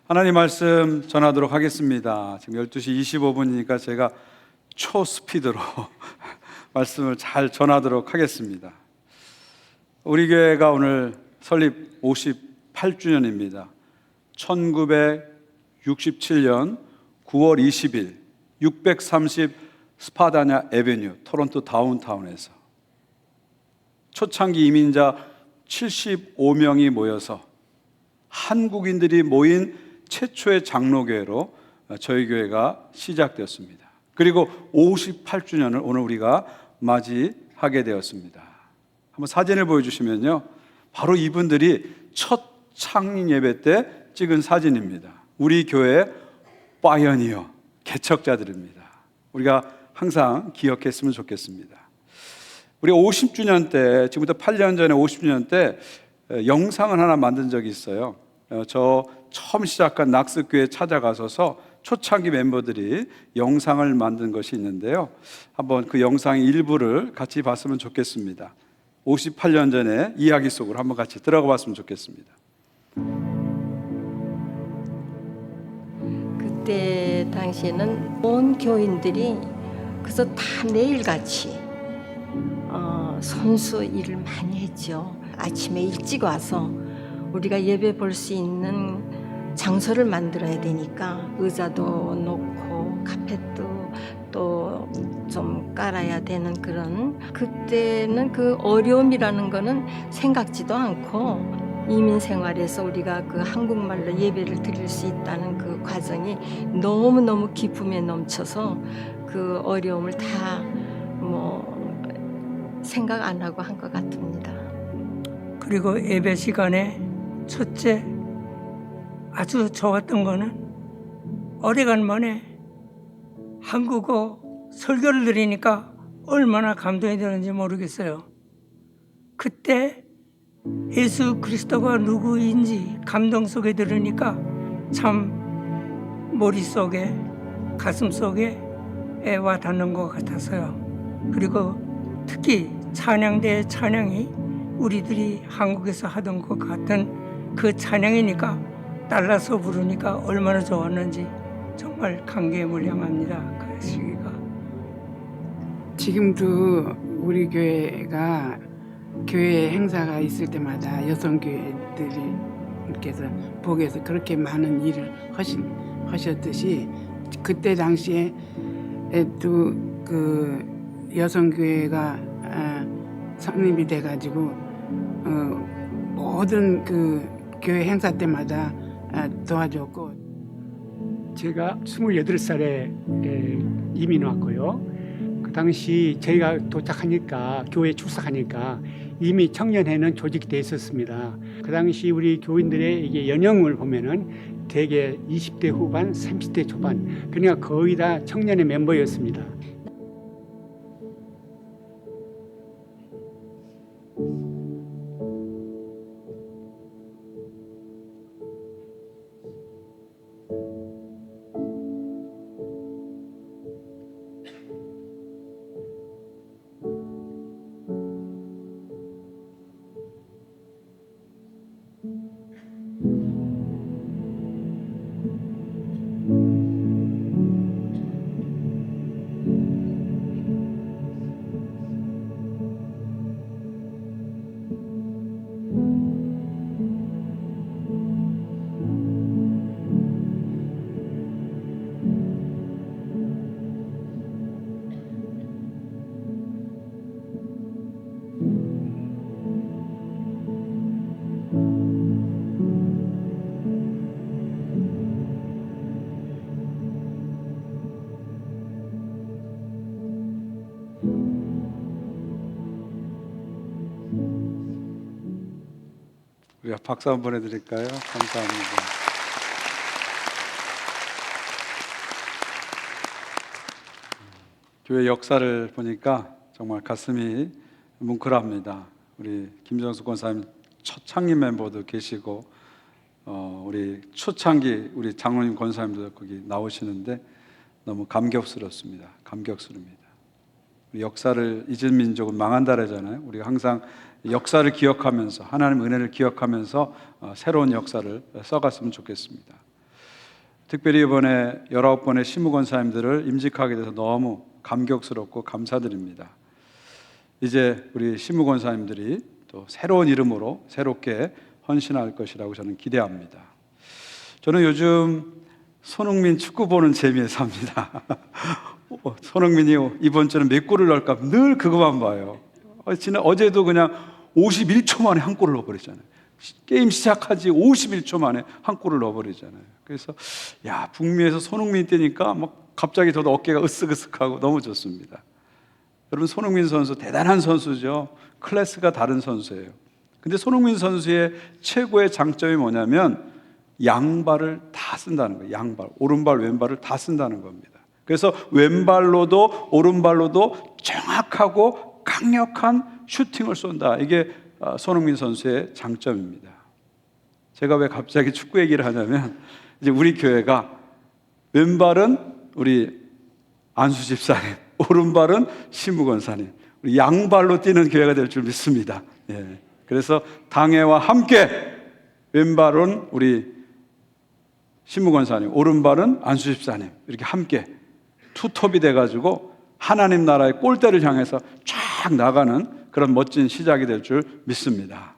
하나님 말씀 전하도록 하겠습니다. 지금 12시 25분이니까 제가 초스피드로 말씀을 잘 전하도록 하겠습니다. 우리 교회가 오늘 설립 58주년입니다. 1967년 9월 20일 630 스파다냐 에베뉴 토론토 다운타운에서 초창기 이민자 75명이 모여서 한국인들이 모인 최초의 장로교회로 저희 교회가 시작되었습니다. 그리고 58주년을 오늘 우리가 맞이하게 되었습니다. 한번 사진을 보여주시면요, 바로 이분들이 첫 창립 예배 때 찍은 사진입니다. 우리 교회 파이어니어 개척자들입니다. 우리가 항상 기억했으면 좋겠습니다. 우리 50주년 때, 지금부터 8년 전에 50주년 때 영상을 하나 만든 적이 있어요. 저 처음 시작한 낙스교회 찾아가서서 초창기 멤버들이 영상을 만든 것이 있는데요, 한번 그 영상의 일부를 같이 봤으면 좋겠습니다. 58년 전에 이야기 속으로 한번 같이 들어가 봤으면 좋겠습니다. 그때 당시에는 온 교인들이 그래서 다 매일같이 선수 일을 많이 했죠. 아침에 일찍 와서 우리가 예배 볼 수 있는 장소를 만들어야 되니까 의자도 놓고 카펫도 또 좀 깔아야 되는 그런, 그때는 그 어려움이라는 거는 생각지도 않고 이민 생활에서 우리가 그 한국말로 예배를 드릴 수 있다는 그 과정이 너무너무 기쁨에 넘쳐서 그 어려움을 다 생각 안 하고 한 것 같습니다. 그리고 예배 시간에 첫째 아주 좋았던 거는 오래간만에 한국어 설교를 들으니까 얼마나 감동이 되는지 모르겠어요. 그때 예수 그리스도가 누구인지 감동 속에 들으니까 참 머릿속에 가슴속에 와 닿는 것 같아서요. 그리고 특히 찬양대의 찬양이 우리들이 한국에서 하던 것 같은 그 찬양이니까 따라서 부르니까 얼마나 좋았는지 정말 감개무량합니다. 그 시기가. 지금도 우리 교회가 교회 행사가 있을 때마다 여성교회들께서 복에서 그렇게 많은 일을 하셨듯이 그때 당시에 또 그 여성교회가 성립이 돼가지고 모든 그 교회 행사 때마다 도와줬고, 제가 28살에 이민 왔고요. 그 당시 저희가 도착하니까, 교회 출석하니까 이미 청년회는 조직되어 있었습니다. 그 당시 우리 교인들의 이게 연령을 보면은 대개 20대 후반, 30대 초반, 그러니까 거의 다 청년회 멤버였습니다. 우리가 박수 한번 보내드릴까요? 감사합니다. 교회 역사를 보니까 정말 가슴이 뭉클합니다. 우리 김정수 권사님 첫 창립 멤버도 계시고, 우리 초창기 우리 장로님 권사님도 거기 나오시는데 너무 감격스럽습니다. 감격스럽습니다. 우리 역사를 잊은 민족은 망한다 그러잖아요. 우리가 항상 역사를 기억하면서, 하나님의 은혜를 기억하면서 새로운 역사를 써갔으면 좋겠습니다. 특별히 이번에 19번의 시무권사님들을 임직하게 돼서 너무 감격스럽고 감사드립니다. 이제 우리 시무권사님들이 또 새로운 이름으로 새롭게 헌신할 것이라고 저는 기대합니다. 저는 요즘 손흥민 축구 보는 재미에 삽니다. 손흥민이 이번 주는 몇 골을 넣을까 늘 그거만 봐요. 지난 어제도 그냥 51초 만에 한 골을 넣어버리잖아요. 게임 시작하지 51초 만에 한 골을 넣어버리잖아요. 그래서 야, 북미에서 손흥민 뛰니까 막 갑자기 저도 어깨가 으쓱으쓱하고 너무 좋습니다. 여러분, 손흥민 선수 대단한 선수죠. 클래스가 다른 선수예요. 근데 손흥민 선수의 최고의 장점이 뭐냐면 양발을 다 쓴다는 거예요. 양발, 오른발, 왼발을 다 쓴다는 겁니다. 그래서 왼발로도 오른발로도 정확하고 강력한 슈팅을 쏜다. 이게 손흥민 선수의 장점입니다. 제가 왜 갑자기 축구 얘기를 하냐면 이제 우리 교회가 왼발은 우리 안수 집사님, 오른발은 시무권사님, 우리 양발로 뛰는 교회가 될 줄 믿습니다. 예. 그래서 당회와 함께 왼발은 우리 시무권사님, 오른발은 안수 집사님 이렇게 함께 투톱이 돼가지고 하나님 나라의 골대를 향해서 쫙 나가는 그런 멋진 시작이 될 줄 믿습니다.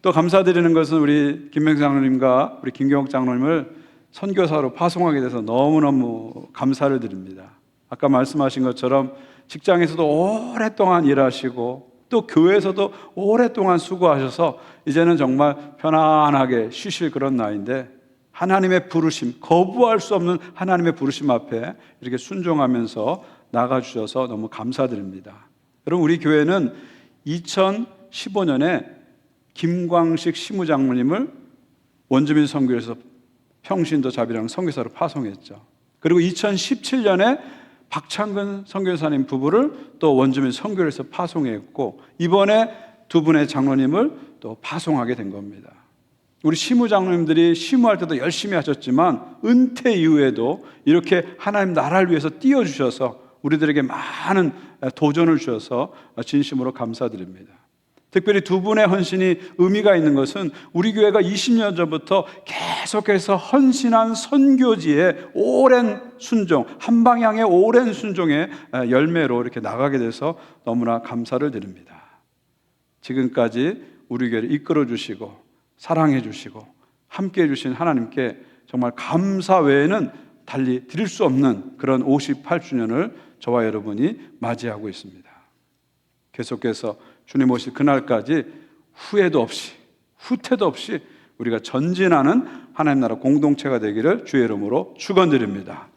또 감사드리는 것은 우리 김명수 장로님과 우리 김경옥 장로님을 선교사로 파송하게 돼서 너무너무 감사를 드립니다. 아까 말씀하신 것처럼 직장에서도 오랫동안 일하시고 또 교회에서도 오랫동안 수고하셔서 이제는 정말 편안하게 쉬실 그런 나이인데 하나님의 부르심, 거부할 수 없는 하나님의 부르심 앞에 이렇게 순종하면서 나가주셔서 너무 감사드립니다. 여러분, 우리 교회는 2015년에 김광식 시무장로님을 원주민 선교에서 평신도 자비랑 선교사로 파송했죠. 그리고 2017년에 박창근 선교사님 부부를 또 원주민 선교에서 파송했고 이번에 두 분의 장로님을 또 파송하게 된 겁니다. 우리 시무장로님들이 시무할 때도 열심히 하셨지만 은퇴 이후에도 이렇게 하나님 나라를 위해서 띄워주셔서 우리들에게 많은 도전을 주셔서 진심으로 감사드립니다. 특별히 두 분의 헌신이 의미가 있는 것은 우리 교회가 20년 전부터 계속해서 헌신한 선교지의 오랜 순종, 한 방향의 오랜 순종의 열매로 이렇게 나가게 돼서 너무나 감사를 드립니다. 지금까지 우리 교회를 이끌어 주시고 사랑해 주시고 함께 해 주신 하나님께 정말 감사 외에는 달리 드릴 수 없는 그런 58주년을 저와 여러분이 맞이하고 있습니다. 계속해서 주님 오실 그날까지 후회도 없이 후퇴도 없이 우리가 전진하는 하나님 나라 공동체가 되기를 주의 이름으로 축원드립니다.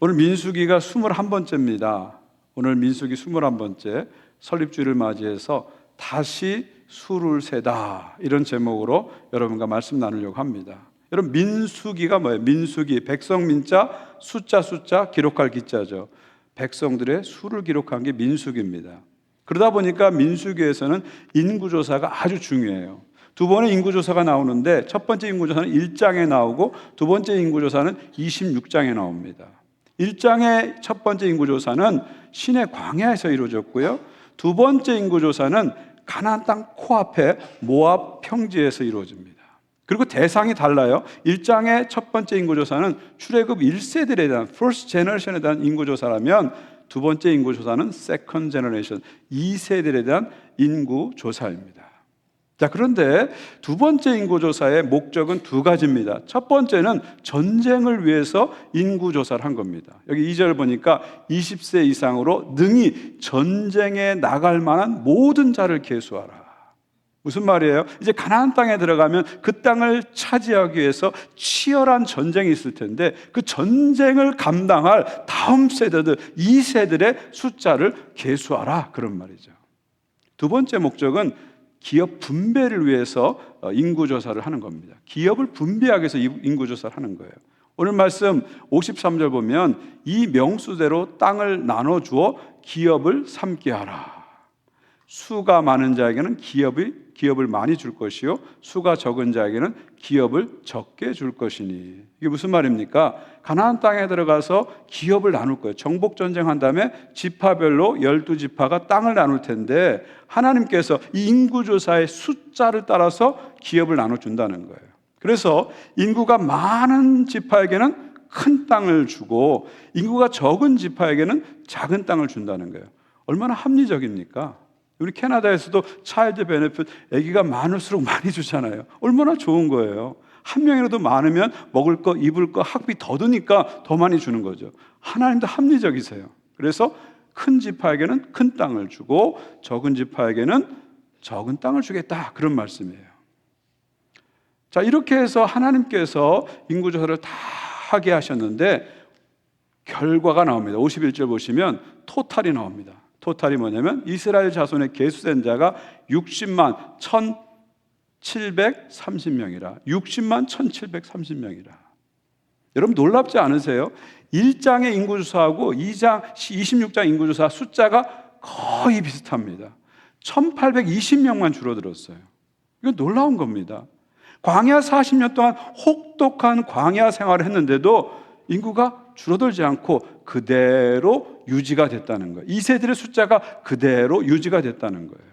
오늘 민수기가 21번째입니다. 오늘 민수기 21번째 설립주일을 맞이해서 다시 수를 세다 이런 제목으로 여러분과 말씀 나누려고 합니다. 여러분, 민수기가 뭐예요? 민수기, 백성민자, 숫자 기록할 기자죠. 백성들의 수를 기록한 게 민수기입니다. 그러다 보니까 민수기에서는 인구조사가 아주 중요해요. 두 번의 인구조사가 나오는데 첫 번째 인구조사는 1장에 나오고 두 번째 인구조사는 26장에 나옵니다. 1장의 첫 번째 인구조사는 시내 광야에서 이루어졌고요. 두 번째 인구조사는 가나안 땅 코앞에 모압 평지에서 이루어집니다. 그리고 대상이 달라요. 1장의 첫 번째 인구조사는 출애굽 1세들에 대한 First Generation에 대한 인구조사라면 두 번째 인구조사는 Second Generation 2세들에 대한 인구조사입니다. 자, 그런데 두 번째 인구조사의 목적은 두 가지입니다. 첫 번째는 전쟁을 위해서 인구조사를 한 겁니다. 여기 2절 보니까 20세 이상으로 능히 전쟁에 나갈 만한 모든 자를 계수하라. 무슨 말이에요? 이제 가나안 땅에 들어가면 그 땅을 차지하기 위해서 치열한 전쟁이 있을 텐데 그 전쟁을 감당할 다음 세대들, 2세들의 숫자를 계수하라, 그런 말이죠. 두 번째 목적은 기업 분배를 위해서 인구조사를 하는 겁니다. 기업을 분배하기 위해서 인구조사를 하는 거예요. 오늘 말씀 53절 보면 이 명수대로 땅을 나눠주어 기업을 삼게 하라. 수가 많은 자에게는 기업을 많이 줄 것이요 수가 적은 자에게는 기업을 적게 줄 것이니. 이게 무슨 말입니까? 가나안 땅에 들어가서 기업을 나눌 거예요. 정복 전쟁한 다음에 지파별로 12지파가 땅을 나눌 텐데 하나님께서 이 인구조사의 숫자를 따라서 기업을 나눠준다는 거예요. 그래서 인구가 많은 지파에게는 큰 땅을 주고 인구가 적은 지파에게는 작은 땅을 준다는 거예요. 얼마나 합리적입니까? 우리 캐나다에서도 차일드 베네핏, 아기가 많을수록 많이 주잖아요. 얼마나 좋은 거예요. 한 명이라도 많으면 먹을 거, 입을 거, 학비 더 드니까 더 많이 주는 거죠. 하나님도 합리적이세요. 그래서 큰 지파에게는 큰 땅을 주고 적은 지파에게는 적은 땅을 주겠다, 그런 말씀이에요. 자, 이렇게 해서 하나님께서 인구조사를 다 하게 하셨는데 결과가 나옵니다. 51절 보시면 토탈이 나옵니다. 토탈이 뭐냐면 이스라엘 자손의 계수된 자가 60만 1730명이라. 60만 1730명이라. 여러분 놀랍지 않으세요? 1장의 인구조사하고 2장 26장 인구조사 숫자가 거의 비슷합니다. 1820명만 줄어들었어요. 이건 놀라운 겁니다. 광야 40년 동안 혹독한 광야 생활을 했는데도 인구가 줄어들지 않고 그대로 유지가 됐다는 거예요. 2세들의 숫자가 그대로 유지가 됐다는 거예요.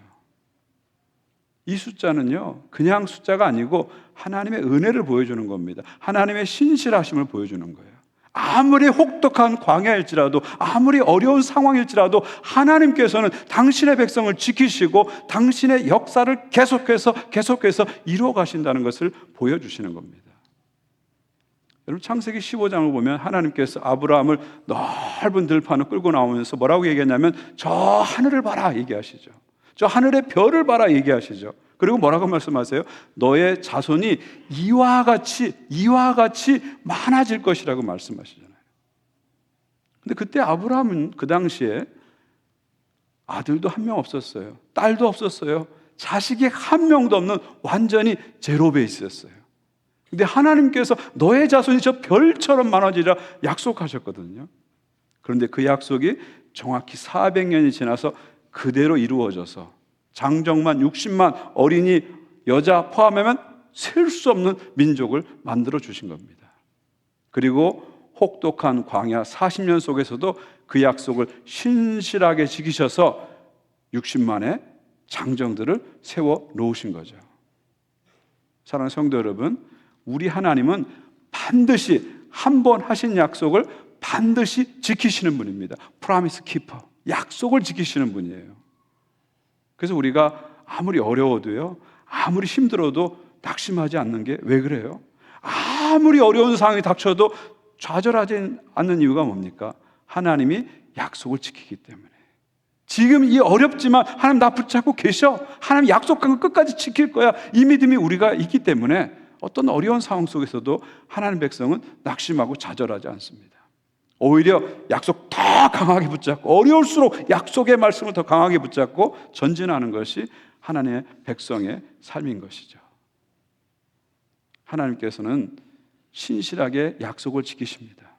이 숫자는요, 그냥 숫자가 아니고 하나님의 은혜를 보여주는 겁니다. 하나님의 신실하심을 보여주는 거예요. 아무리 혹독한 광야일지라도, 아무리 어려운 상황일지라도 하나님께서는 당신의 백성을 지키시고 당신의 역사를 계속해서 이루어 가신다는 것을 보여주시는 겁니다. 여러분 창세기 15장을 보면 하나님께서 아브라함을 넓은 들판을 끌고 나오면서 뭐라고 얘기했냐면 저 하늘을 봐라 얘기하시죠. 저 하늘의 별을 봐라 얘기하시죠. 그리고 뭐라고 말씀하세요? 너의 자손이 이와 같이 많아질 것이라고 말씀하시잖아요. 근데 그때 아브라함은 그 당시에 아들도 한 명 없었어요. 딸도 없었어요. 자식이 한 명도 없는 완전히 제로 베이스였어요. 근데 하나님께서 너의 자손이 저 별처럼 많아지리라 약속하셨거든요. 그런데 그 약속이 정확히 400년이 지나서 그대로 이루어져서 장정만 60만 어린이 여자 포함하면 셀 수 없는 민족을 만들어 주신 겁니다. 그리고 혹독한 광야 40년 속에서도 그 약속을 신실하게 지키셔서 60만의 장정들을 세워 놓으신 거죠. 사랑하는 성도 여러분, 우리 하나님은 반드시 한 번 하신 약속을 반드시 지키시는 분입니다. 프라미스 키퍼, 약속을 지키시는 분이에요. 그래서 우리가 아무리 어려워도요, 아무리 힘들어도 낙심하지 않는 게 왜 그래요? 아무리 어려운 상황이 닥쳐도 좌절하지 않는 이유가 뭡니까? 하나님이 약속을 지키기 때문에. 지금 이 어렵지만 하나님 나 붙잡고 계셔. 하나님 약속한 거 끝까지 지킬 거야. 이 믿음이 우리가 있기 때문에 어떤 어려운 상황 속에서도 하나님 백성은 낙심하고 좌절하지 않습니다. 오히려 약속 더 강하게 붙잡고 어려울수록 약속의 말씀을 더 강하게 붙잡고 전진하는 것이 하나님의 백성의 삶인 것이죠. 하나님께서는 신실하게 약속을 지키십니다.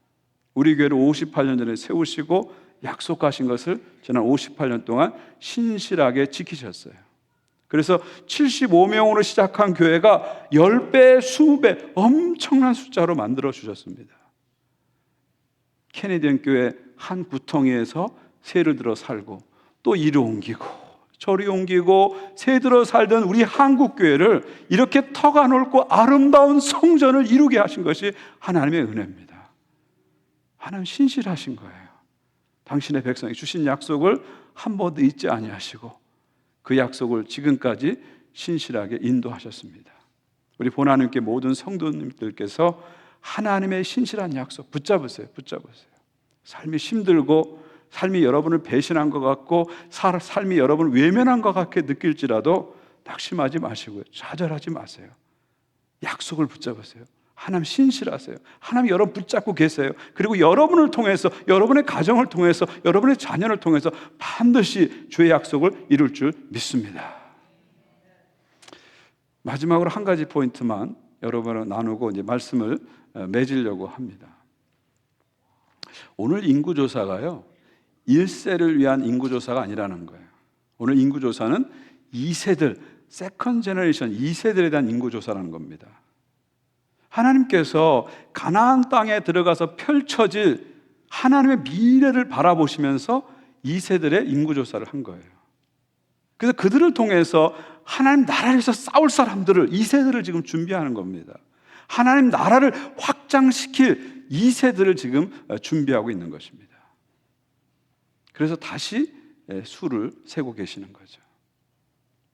우리 교회를 58년 전에 세우시고 약속하신 것을 지난 58년 동안 신실하게 지키셨어요. 그래서 75명으로 시작한 교회가 10배, 20배 엄청난 숫자로 만들어 주셨습니다. 캐네디언 교회 한 구덩이에서 새를 들어 살고 또 이리 옮기고 저리 옮기고 새 들어 살던 우리 한국 교회를 이렇게 터가 넓고 아름다운 성전을 이루게 하신 것이 하나님의 은혜입니다. 하나님 신실하신 거예요. 당신의 백성이 주신 약속을 한 번도 잊지 아니하시고 그 약속을 지금까지 신실하게 인도하셨습니다. 우리 보나님께 모든 성도님들께서 하나님의 신실한 약속 붙잡으세요. 삶이 힘들고 삶이 여러분을 배신한 것 같고 삶이 여러분을 외면한 것 같게 느낄지라도 낙심하지 마시고요. 좌절하지 마세요. 약속을 붙잡으세요. 하나님 신실하세요. 하나님 여러분 붙잡고 계세요. 그리고 여러분을 통해서, 여러분의 가정을 통해서, 여러분의 자녀를 통해서 반드시 주의 약속을 이룰 줄 믿습니다. 마지막으로 한 가지 포인트만 여러분과 나누고 이제 말씀을 맺으려고 합니다. 오늘 인구조사가요, 1세를 위한 인구조사가 아니라는 거예요. 오늘 인구조사는 2세들, 세컨 제너레이션 2세들에 대한 인구조사라는 겁니다. 하나님께서 가나안 땅에 들어가서 펼쳐질 하나님의 미래를 바라보시면서 2세들의 인구조사를 한 거예요. 그래서 그들을 통해서 하나님 나라에서 싸울 사람들을 2세들을 지금 준비하는 겁니다. 하나님 나라를 확장시킬 2세들을 지금 준비하고 있는 것입니다. 그래서 다시 수를 세고 계시는 거죠.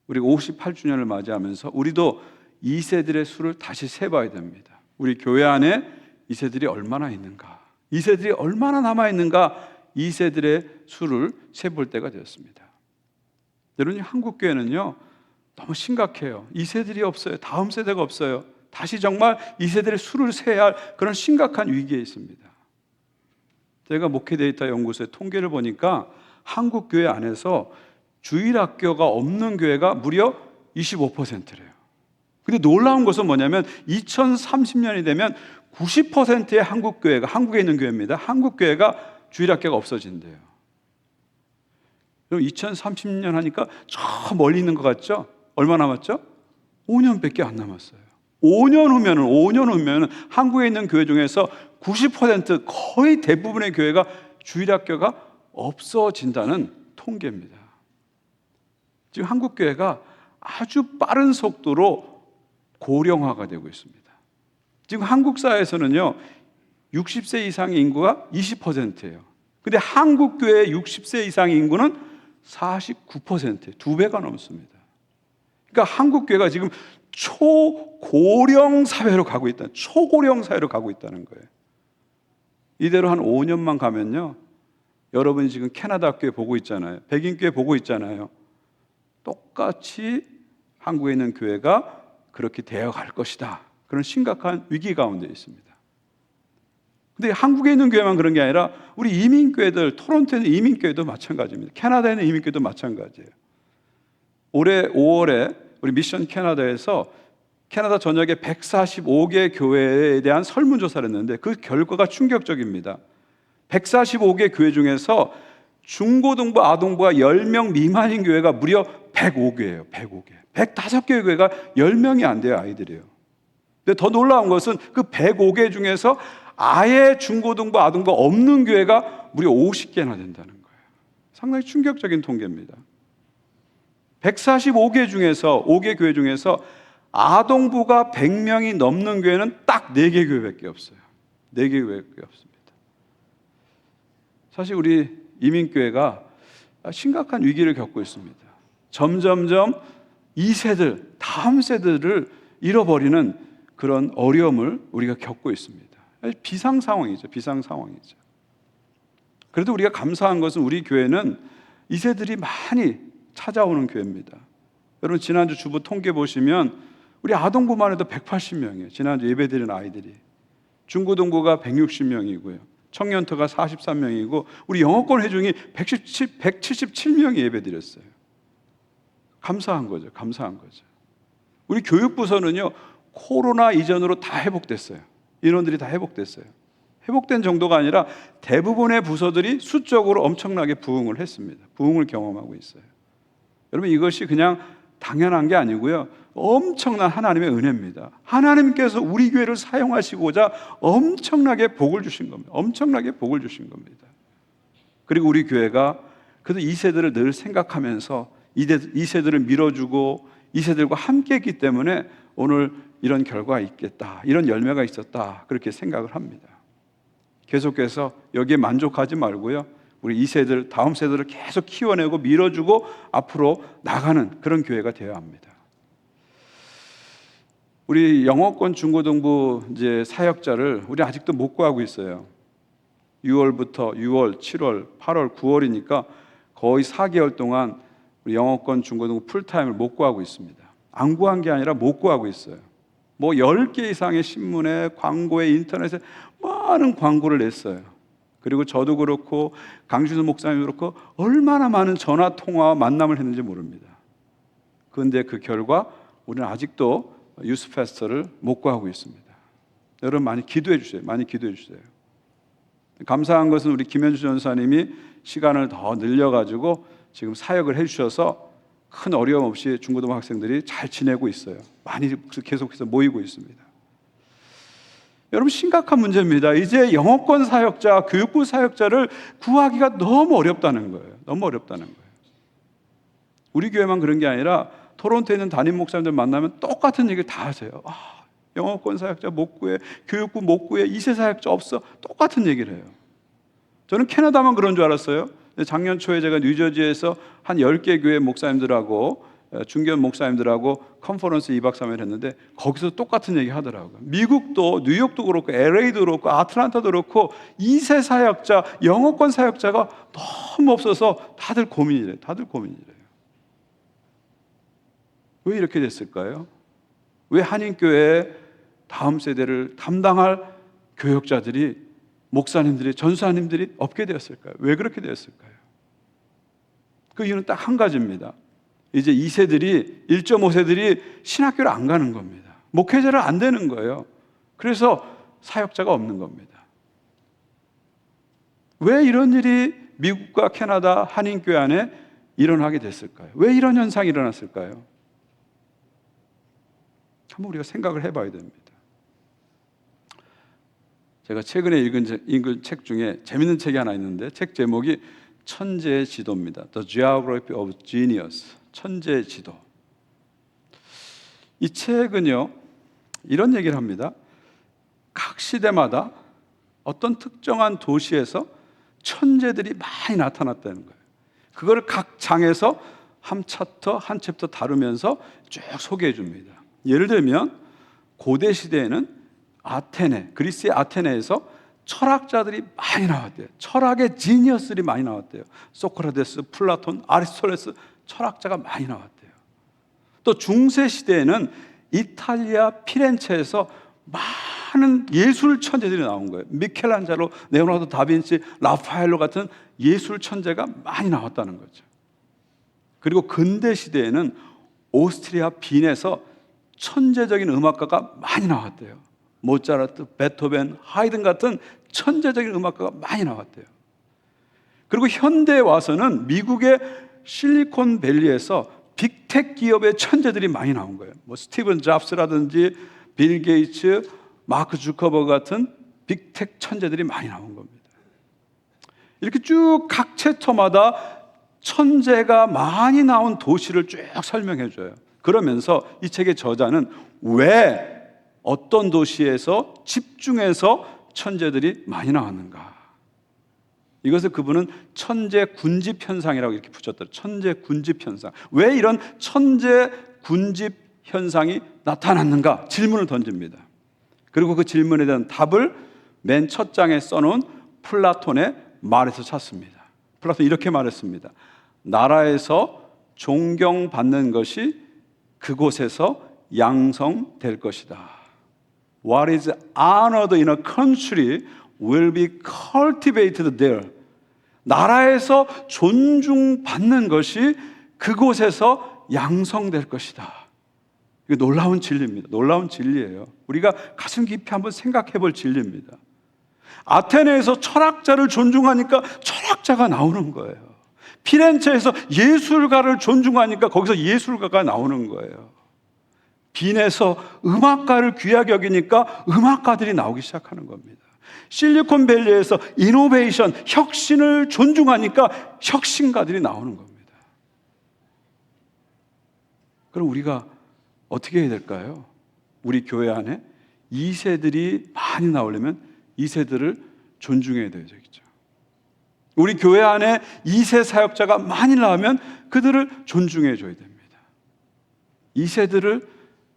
우리가 58주년을 맞이하면서 우리도 2세들의 수를 다시 세봐야 됩니다. 우리 교회 안에 2세들이 얼마나 있는가, 2세들이 얼마나 남아있는가, 2세들의 수를 세볼 때가 되었습니다. 여러분, 한국교회는요 너무 심각해요. 2세들이 없어요. 다음 세대가 없어요. 다시 정말 2세들의 수를 세야 할 그런 심각한 위기에 있습니다. 제가 목회 데이터 연구소의 통계를 보니까 한국교회 안에서 주일학교가 없는 교회가 무려 25%래요. 근데 놀라운 것은 뭐냐면 2030년이 되면 90%의 한국교회가, 한국에 있는 교회입니다, 한국교회가 주일학교가 없어진대요. 그럼 2030년 하니까 저 멀리 있는 것 같죠? 얼마 남았죠? 5년밖에 안 남았어요. 5년 후면은 한국에 있는 교회 중에서 90% 거의 대부분의 교회가 주일학교가 없어진다는 통계입니다. 지금 한국교회가 아주 빠른 속도로 고령화가 되고 있습니다. 지금 한국 사회에서는요 60세 이상의 인구가 20%예요. 근데 한국교회의 60세 이상의 인구는 49%, 2배가 넘습니다. 그러니까 한국교회가 지금 초고령 사회로 가고 있다. 초고령 사회로 가고 있다는 거예요. 이대로 한 5년만 가면요, 여러분이 지금 캐나다 교회 보고 있잖아요. 백인 교회 보고 있잖아요. 똑같이 한국에 있는 교회가 그렇게 되어갈 것이다. 그런 심각한 위기 가운데 있습니다. 근데 한국에 있는 교회만 그런 게 아니라 우리 이민교회들, 토론토에 있는 이민교회도 마찬가지입니다. 캐나다에 있는 이민교회도 마찬가지예요. 올해 5월에 우리 미션 캐나다에서 캐나다 전역의 145개 교회에 대한 설문조사를 했는데 그 결과가 충격적입니다. 145개 교회 중에서 중고등부, 아동부가 10명 미만인 교회가 무려 105개예요. 105개. 105개 교회가 10명이 안 돼요, 아이들이요. 근데 더 놀라운 것은 그 105개 중에서 아예 중고등부, 아동부가 없는 교회가 무려 50개나 된다는 거예요. 상당히 충격적인 통계입니다. 145개 중에서, 5개 교회 중에서 아동부가 100명이 넘는 교회는 딱 4개 교회밖에 없어요. 4개 교회밖에 없습니다. 사실 우리 이민교회가 심각한 위기를 겪고 있습니다. 점점점 2세들, 다음 세대를 잃어버리는 그런 어려움을 우리가 겪고 있습니다. 비상 상황이죠. 비상 상황이죠. 그래도 우리가 감사한 것은 우리 교회는 2세들이 많이 찾아오는 교회입니다. 여러분, 지난주 주부 통계 보시면 우리 아동부만 해도 180명이에요. 지난주 예배드린 아이들이. 중고등부가 160명이고요. 청년터가 43명이고 우리 영어권 회중이 177명이 예배드렸어요. 감사한 거죠. 감사한 거죠. 우리 교육부서는요, 코로나 이전으로 다 회복됐어요. 인원들이 다 회복됐어요. 회복된 정도가 아니라 대부분의 부서들이 수적으로 엄청나게 부흥을 했습니다. 부흥을 경험하고 있어요. 여러분, 이것이 그냥 당연한 게 아니고요, 엄청난 하나님의 은혜입니다. 하나님께서 우리 교회를 사용하시고자 엄청나게 복을 주신 겁니다. 엄청나게 복을 주신 겁니다. 그리고 우리 교회가 그래도 2세들을 늘 생각하면서 2세들을 밀어주고 2세들과 함께 했기 때문에 오늘 이런 결과가 있겠다, 이런 열매가 있었다, 그렇게 생각을 합니다. 계속해서 여기에 만족하지 말고요, 우리 2세들, 다음 세대를 계속 키워내고 밀어주고 앞으로 나가는 그런 교회가 되어야 합니다. 우리 영어권 중고등부 이제 사역자를 우리 아직도 못 구하고 있어요. 6월부터 6월, 7월, 8월, 9월이니까 거의 4개월 동안 우리 영어권 중고등부 풀타임을 못 구하고 있습니다. 안 구한 게 아니라 못 구하고 있어요. 뭐 10개 이상의 신문에, 광고에, 인터넷에 많은 광고를 냈어요. 그리고 저도 그렇고 강준수 목사님도 그렇고 얼마나 많은 전화 통화와 만남을 했는지 모릅니다. 그런데 그 결과 우리는 아직도 유스 패스터를 못 구하고 있습니다. 여러분, 많이 기도해 주세요. 많이 기도해 주세요. 감사한 것은 우리 김현주 전사님이 시간을 더 늘려가지고 지금 사역을 해주셔서 큰 어려움 없이 중고등부 학생들이 잘 지내고 있어요. 많이 계속해서 모이고 있습니다. 여러분, 심각한 문제입니다. 이제 영어권 사역자, 교육부 사역자를 구하기가 너무 어렵다는 거예요. 너무 어렵다는 거예요. 우리 교회만 그런 게 아니라 토론토에 있는 담임 목사님들 만나면 똑같은 얘기를 다 하세요. 영어권 사역자 못 구해, 교육부 못 구해, 2세 사역자 없어. 똑같은 얘기를 해요. 저는 캐나다만 그런 줄 알았어요. 작년 초에 제가 뉴저지에서 한 10개 교회 목사님들하고 중견 목사님들하고 컨퍼런스 2박 3일 했는데 거기서 똑같은 얘기 하더라고요. 미국도 뉴욕도 그렇고 LA도 그렇고 아틀란타도 그렇고 2세 사역자, 영어권 사역자가 너무 없어서 다들 고민이래요. 왜 이렇게 됐을까요? 왜 한인교회 다음 세대를 담당할 교역자들이, 목사님들이, 전사님들이 없게 되었을까요? 왜 그렇게 되었을까요? 그 이유는 딱 한 가지입니다. 이제 2세들이, 1.5세들이 신학교를 안 가는 겁니다. 목회자를 안 되는 거예요. 그래서 사역자가 없는 겁니다. 왜 이런 일이 미국과 캐나다 한인교회 안에 일어나게 됐을까요? 왜 이런 현상이 일어났을까요? 한번 우리가 생각을 해봐야 됩니다. 제가 최근에 읽은 책 중에 재밌는 책이 하나 있는데 책 제목이 천재의 지도입니다. The Geography of Genius. 천재의 지도. 이 책은요, 이런 얘기를 합니다. 각 시대마다 어떤 특정한 도시에서 천재들이 많이 나타났다는 거예요. 그거를 각 장에서 한 챕터 다루면서 쭉 소개해 줍니다. 예를 들면 고대 시대에는 그리스의 아테네에서 철학자들이 많이 나왔대요. 철학의 지니어스들이 많이 나왔대요. 소크라테스, 플라톤, 아리스토텔레스 철학자가 많이 나왔대요. 또 중세 시대에는 이탈리아 피렌체에서 많은 예술 천재들이 나온 거예요. 미켈란젤로, 레오나르도 다빈치, 라파엘로 같은 예술 천재가 많이 나왔다는 거죠. 그리고 근대 시대에는 오스트리아 빈에서 천재적인 음악가가 많이 나왔대요. 모차르트, 베토벤, 하이든 같은 천재적인 음악가가 많이 나왔대요. 그리고 현대에 와서는 미국의 실리콘밸리에서 빅테크 기업의 천재들이 많이 나온 거예요. 뭐 스티븐 잡스라든지 빌 게이츠, 마크 주커버그 같은 빅테크 천재들이 많이 나온 겁니다. 이렇게 쭉 각 챕터마다 천재가 많이 나온 도시를 쭉 설명해 줘요. 그러면서 이 책의 저자는 왜 어떤 도시에서 집중해서 천재들이 많이 나왔는가, 이것을 그분은 천재 군집 현상이라고 이렇게 붙였더라고요. 천재 군집 현상. 왜 이런 천재 군집 현상이 나타났는가 질문을 던집니다. 그리고 그 질문에 대한 답을 맨 첫 장에 써놓은 플라톤의 말에서 찾습니다. 플라톤이 이렇게 말했습니다. 나라에서 존경받는 것이 그곳에서 양성될 것이다. What is honored in a country will be cultivated there. 나라에서 존중받는 것이 그곳에서 양성될 것이다. 이거 놀라운 진리입니다. 놀라운 진리예요. 우리가 가슴 깊이 한번 생각해 볼 진리입니다. 아테네에서 철학자를 존중하니까 철학자가 나오는 거예요. 피렌체에서 예술가를 존중하니까 거기서 예술가가 나오는 거예요. 빈에서 음악가를 귀하게 여기니까 음악가들이 나오기 시작하는 겁니다. 실리콘밸리에서 이노베이션, 혁신을 존중하니까 혁신가들이 나오는 겁니다. 그럼 우리가 어떻게 해야 될까요? 우리 교회 안에 2세들이 많이 나오려면 2세들을 존중해야 되죠. 우리 교회 안에 2세 사역자가 많이 나오면 그들을 존중해 줘야 됩니다. 2세들을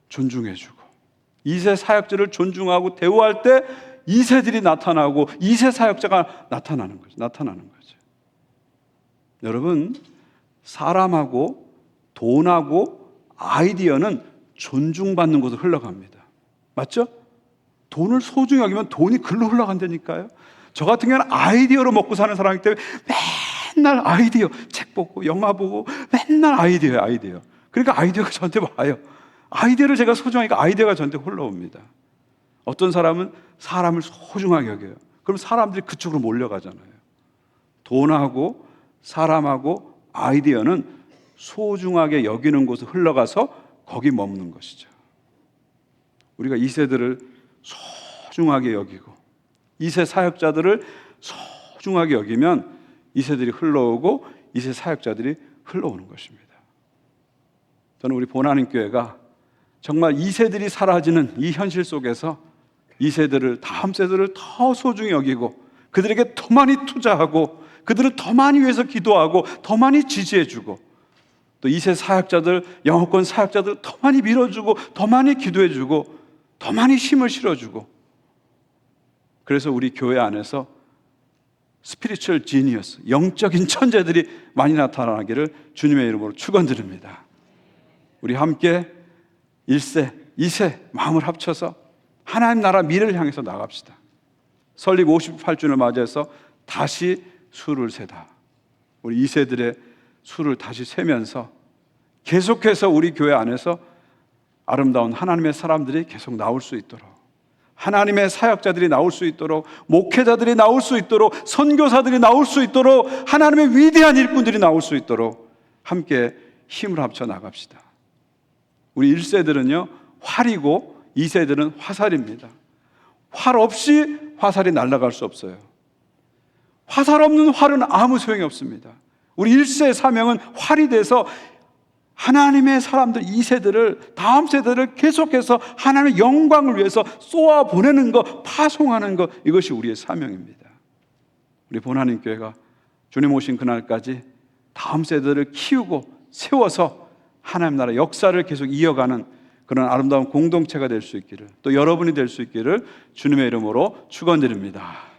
존중해 주고 2세 사역자를 존중하고 대우할 때 2세들이 나타나고 2세 사역자가 나타나는 거죠. 여러분, 사람하고 돈하고 아이디어는 존중받는 곳으로 흘러갑니다. 맞죠? 돈을 소중히 여기면 돈이 글로 흘러간다니까요. 저 같은 경우는 아이디어로 먹고 사는 사람이기 때문에 맨날 아이디어, 책 보고 영화 보고 맨날 아이디어. 그러니까 아이디어가 저한테 와요. 아이디어를 제가 소중하니까 아이디어가 저한테 흘러옵니다. 어떤 사람은 사람을 소중하게 여겨요. 그럼 사람들이 그쪽으로 몰려가잖아요. 돈하고 사람하고 아이디어는 소중하게 여기는 곳에 흘러가서 거기 머무는 것이죠. 우리가 2세들을 소중하게 여기고 2세 사역자들을 소중하게 여기면 2세들이 흘러오고 2세 사역자들이 흘러오는 것입니다. 저는 우리 본하나님 교회가 정말 2세들이 사라지는 이 현실 속에서 2세들을, 다음 세대를 더 소중히 여기고 그들에게 더 많이 투자하고 그들을 더 많이 위해서 기도하고 더 많이 지지해주고 또 2세 사역자들, 영어권 사역자들 더 많이 밀어주고 더 많이 기도해주고 더 많이 힘을 실어주고, 그래서 우리 교회 안에서 스피리추얼 지니어스, 영적인 천재들이 많이 나타나기를 주님의 이름으로 축원드립니다. 우리 함께 1세, 2세 마음을 합쳐서 하나님 나라 미래를 향해서 나갑시다. 설립 58주년을 맞이해서 다시 수를 세다. 우리 2세들의 수를 다시 세면서 계속해서 우리 교회 안에서 아름다운 하나님의 사람들이 계속 나올 수 있도록, 하나님의 사역자들이 나올 수 있도록, 목회자들이 나올 수 있도록, 선교사들이 나올 수 있도록, 하나님의 위대한 일꾼들이 나올 수 있도록 함께 힘을 합쳐 나갑시다. 우리 1세들은요 활이고 2세들은 화살입니다. 활 없이 화살이 날아갈 수 없어요. 화살 없는 활은 아무 소용이 없습니다. 우리 1세의 사명은 활이 돼서 하나님의 사람들 2세들을, 다음 세대를 계속해서 하나님의 영광을 위해서 쏘아 보내는 것, 파송하는 것, 이것이 우리의 사명입니다. 우리 본하나님 교회가 주님 오신 그날까지 다음 세대를 키우고 세워서 하나님 나라 역사를 계속 이어가는 그런 아름다운 공동체가 될 수 있기를, 또 여러분이 될 수 있기를 주님의 이름으로 축원드립니다.